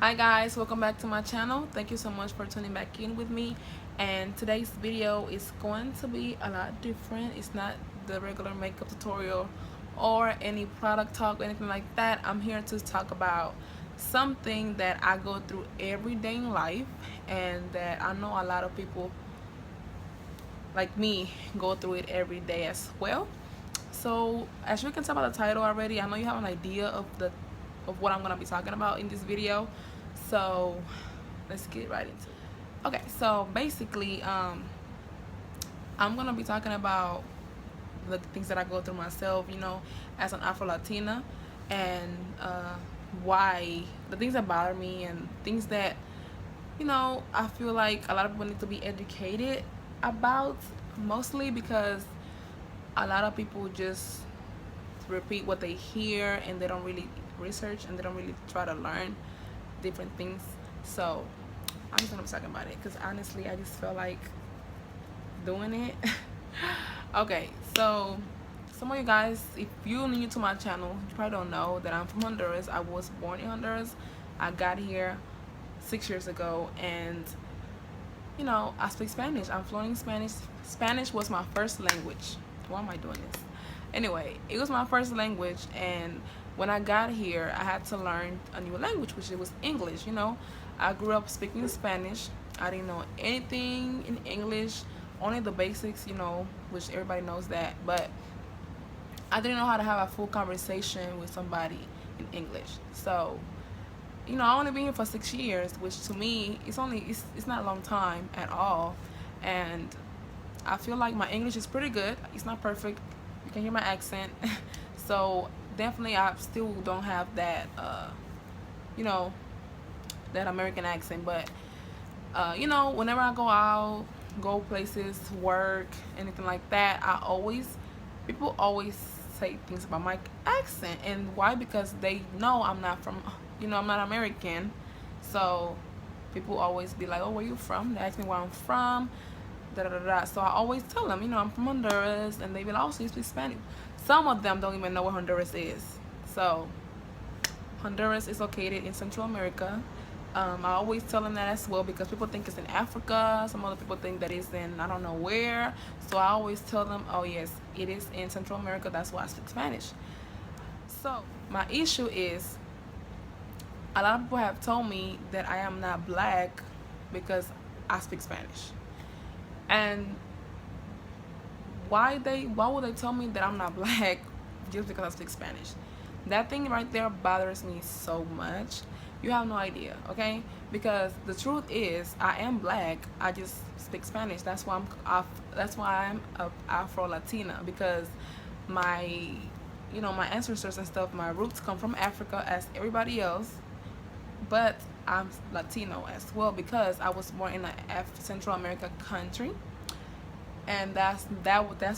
Hi guys, welcome back to my channel. Thank you so much for tuning back in with me, and today's video is going to be a lot different. It's not the regular makeup tutorial or any product talk or anything like that. I'm here to talk about something that I go through every day in life and that I know a lot of people like me go through it every day as well. So as you can tell by the title already, I know you have an idea of what I'm gonna be talking about in this video. So let's get right into it. Okay, so basically, I'm gonna be talking about the things that I go through myself, as an Afro Latina, and why the things that bother me and things that I feel like a lot of people need to be educated about, mostly because a lot of people just repeat what they hear and they don't really research and they don't really try to learn different things. So I'm just gonna be talking about it because honestly I just feel like doing it. Okay, so some of you guys, if you're new to my channel, you probably don't know that I'm from Honduras. I was born in Honduras. I got here 6 years ago, and I speak Spanish. I'm fluent in Spanish. Spanish was my first language. Why am I doing this? Anyway, it was my first language, and when I got here, I had to learn a new language, which it was English. I grew up speaking Spanish. I didn't know anything in English, only the basics, which everybody knows that, but I didn't know how to have a full conversation with somebody in English. So I only been here for 6 years, which to me it's not a long time at all, and I feel like my English is pretty good. It's not perfect. You can hear my accent. So definitely I still don't have that you know that American accent, but whenever I go out, go places, work, anything like that, people always say things about my accent. And why? Because they know I'm not from, I'm not American. So people always be like, oh, where you from? They ask me where I'm from, da da da da. So I always tell them, I'm from Honduras, and they be like, oh, so you speak Spanish. Some of them don't even know where Honduras is. So Honduras is located in Central America. I always tell them that as well, because people think it's in Africa. Some other people think that it's in I don't know where. So I always tell them, oh yes, it is in Central America. That's why I speak Spanish. So my issue is, a lot of people have told me that I am not black because I speak Spanish. And why would they tell me that I'm not black just because I speak Spanish? That thing right there bothers me so much. You have no idea, okay? Because the truth is, I am black. I just speak Spanish. That's why I'm a Afro Latina, because my my ancestors and stuff, my roots come from Africa as everybody else, but I'm Latino as well because I was born in a Central America country, and that's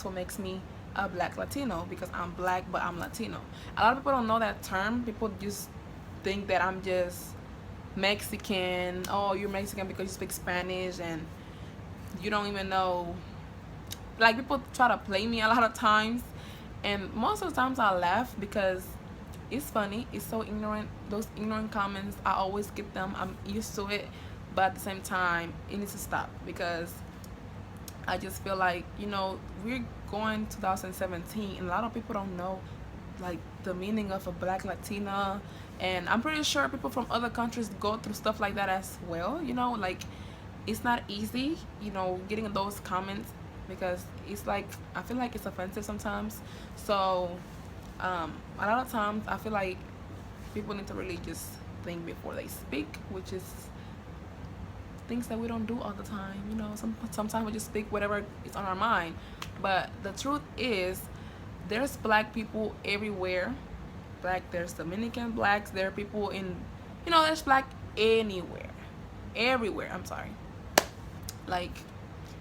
what makes me a black Latino, because I'm black but I'm Latino. A lot of people don't know that term. People just think that I'm just Mexican. Oh, you're Mexican because you speak Spanish, and you don't even know. Like, people try to play me a lot of times, and most of the times I laugh because it's funny. It's so ignorant. Those ignorant comments, I always get them. I'm used to it, but at the same time, it needs to stop, because I just feel like, we're going 2017, and a lot of people don't know like the meaning of a black Latina. And I'm pretty sure people from other countries go through stuff like that as well. Like, it's not easy, getting those comments, because it's like, I feel like it's offensive sometimes. So a lot of times I feel like people need to really just think before they speak, which is things that we don't do all the time. Sometimes we just speak whatever is on our mind. But the truth is, there's black people everywhere. There's Dominican blacks, there are people in, there's black everywhere, I'm sorry, like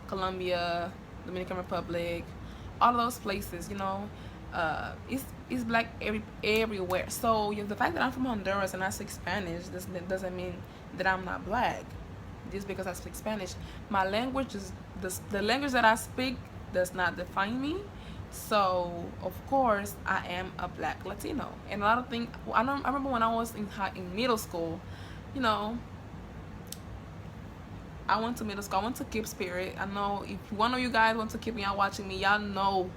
Colombia, Dominican Republic, all of those places. It's black everywhere. So the fact that I'm from Honduras and I speak Spanish doesn't mean that I'm not black just because I speak Spanish. My language is the language that I speak does not define me. So of course I am a black Latino. And a lot of things, I remember when I was in middle school, you know, I went to middle school. I went to Kip Spirit. I know if one of you guys went to Kip and y'all watching me, y'all know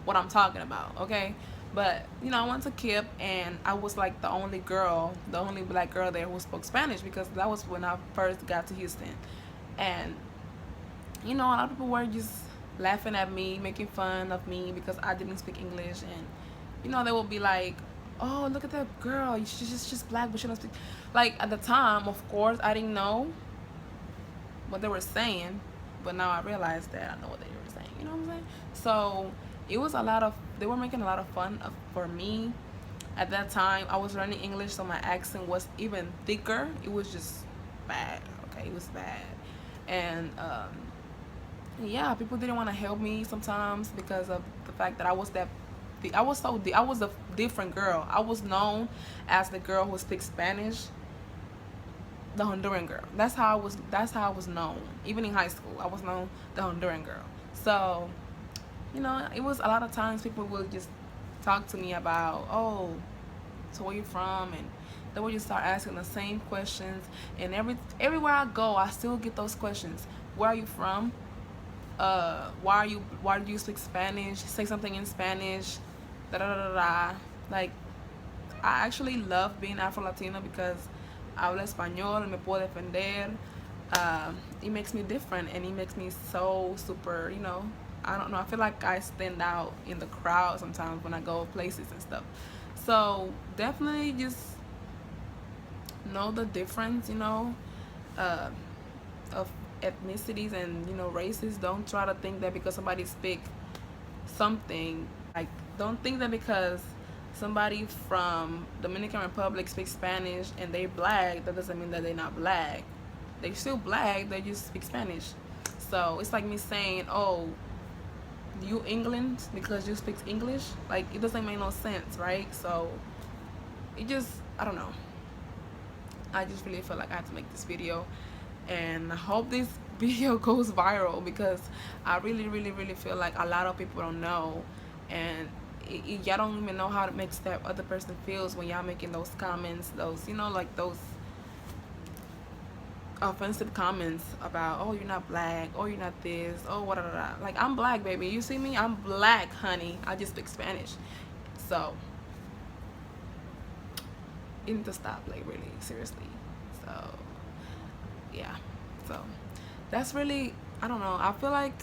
what I'm talking about, okay? But you know, I went to Kip and I was like the only girl, the only black girl there who spoke Spanish, because that was when I first got to Houston. And you know, a lot of people were just laughing at me, making fun of me because I didn't speak English, and you know, they will be like, "Oh, look at that girl. She's just black, but she don't speak." Like at the time, of course, I didn't know what they were saying, but now I realize that I know what they were saying. You know what I'm saying? So it was a lot of, they were making a lot of fun for me. At that time, I was learning English, so my accent was even thicker. It was just bad. Okay, it was bad, and yeah, people didn't want to help me sometimes because of the fact that I was that. I was a different girl. I was known as the girl who speaks Spanish, the Honduran girl. That's how I was. That's how I was known. Even in high school, I was known the Honduran girl. So, you know, it was a lot of times people would just talk to me about, oh, so where you from, and they would just start asking the same questions. And everywhere I go, I still get those questions. Where are you from? Why do you speak Spanish? Say something in Spanish. Da da da da. Like, I actually love being Afro Latina because hablo español, me puedo defender. It makes me different, and it makes me so super, you know, I don't know, I feel like I stand out in the crowd sometimes when I go places and stuff. So definitely just know the difference, you know, uh, of ethnicities and, you know, races. Don't try to think that because somebody speak something, like, don't think that because somebody from Dominican Republic speaks Spanish and they black, that doesn't mean that they're not black. They still black, they just speak Spanish. So it's like me saying, oh, you England because you speak English. Like, it doesn't make no sense, right? So it just, I don't know, I just really feel like I had to make this video, and I hope this video goes viral because I really feel like a lot of people don't know, and y'all don't even know how to make that other person feels when y'all making those comments, those, you know, like those offensive comments about, oh, you're not black, oh, you're not this, oh, what. Like, I'm black, baby. You see me? I'm black, honey. I just speak Spanish. So you need to stop, like, really, seriously. So yeah, so that's really, I don't know, I feel like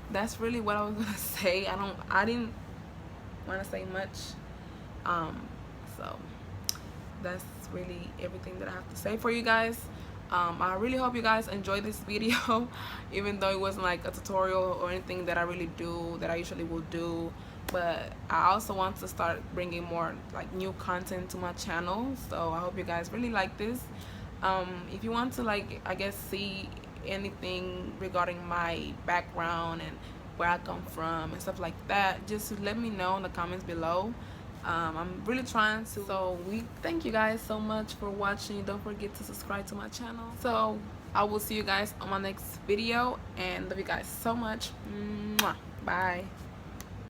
that's really what I was gonna say. I didn't want to say much, so that's really everything that I have to say for you guys. I really hope you guys enjoyed this video even though it wasn't like a tutorial or anything that I really do, that I usually will do. But I also want to start bringing more like new content to my channel, so I hope you guys really like this. If you want to, like, I guess, see anything regarding my background and where I come from and stuff like that, just let me know in the comments below. I'm really trying to. So we thank you guys so much for watching. Don't forget to subscribe to my channel. So I will see you guys on my next video, and love you guys so much. Mwah. Bye.